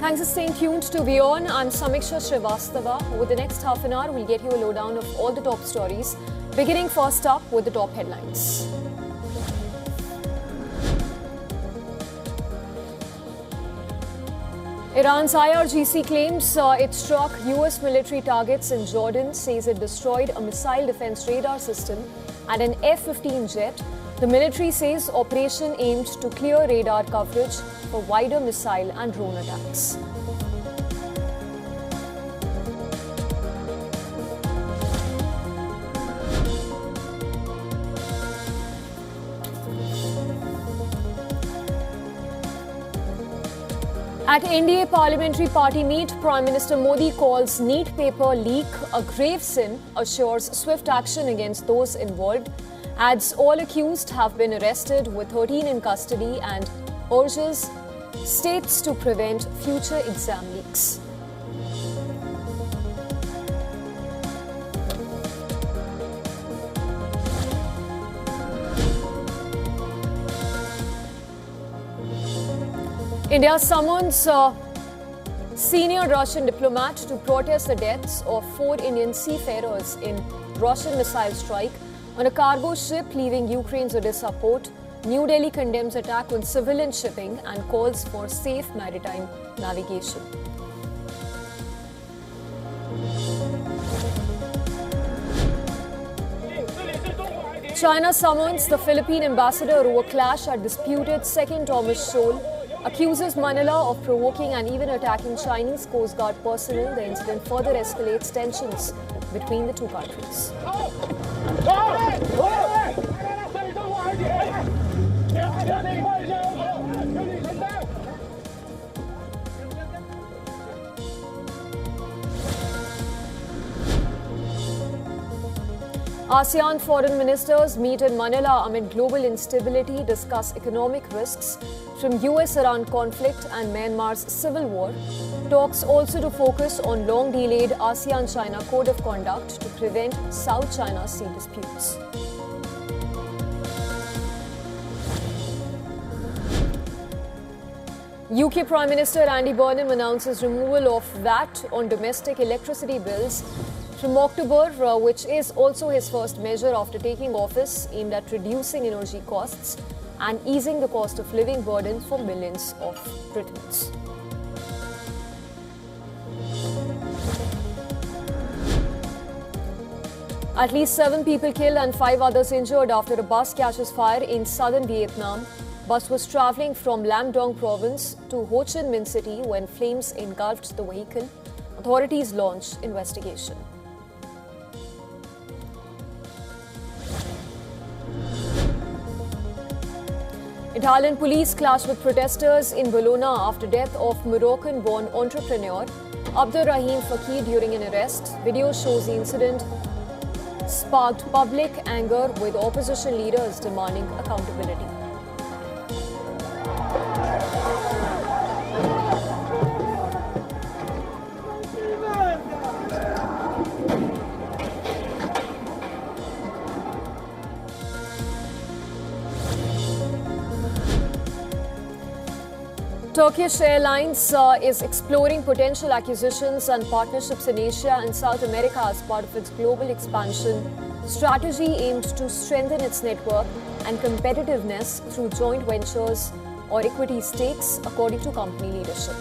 Thanks for staying tuned to WION. I'm Samiksha Srivastava. Over the next half an hour, we'll get you a lowdown of all the top stories, beginning first up with the top headlines. Iran's IRGC claims it struck US military targets in Jordan, says it destroyed a missile defense radar system and an F-15 jet. The military says operation aimed to clear radar coverage for wider missile and drone attacks. At NDA Parliamentary Party meet, Prime Minister Modi calls NEET paper leak a grave sin, assures swift action against those involved, adds all accused have been arrested with 13 in custody and urges states to prevent future exam leaks. India summons senior Russian diplomat to protest the deaths of 4 Indian seafarers in Russian missile strike on a cargo ship leaving Ukraine's Odessa port. New Delhi condemns attack on civilian shipping and calls for safe maritime navigation. China summons the Philippine ambassador over clash at disputed Second Thomas Shoal. Accuses Manila of provoking and even attacking Chinese Coast Guard personnel. The incident further escalates tensions between the two countries. ASEAN foreign ministers meet in Manila amid global instability, discuss economic risks from US-Iran conflict and Myanmar's civil war. Talks also to focus on long-delayed ASEAN-China Code of Conduct to prevent South China Sea disputes. UK Prime Minister Andy Burnham announces removal of VAT on domestic electricity bills from October, which is also his first measure after taking office, aimed at reducing energy costs and easing the cost of living burden for millions of Britons. At least 7 people killed and 5 others injured after a bus catches fire in southern Vietnam. Bus was travelling from Lam Dong province to Ho Chi Minh City when flames engulfed the vehicle. Authorities launched investigation. Italian police clash with protesters in Bologna after death of Moroccan-born entrepreneur Abderrahim Fakir during an arrest. Video shows the incident sparked public anger with opposition leaders demanding accountability. Turkish Airlines is exploring potential acquisitions and partnerships in Asia and South America as part of its global expansion strategy aimed to strengthen its network and competitiveness through joint ventures or equity stakes, according to company leadership.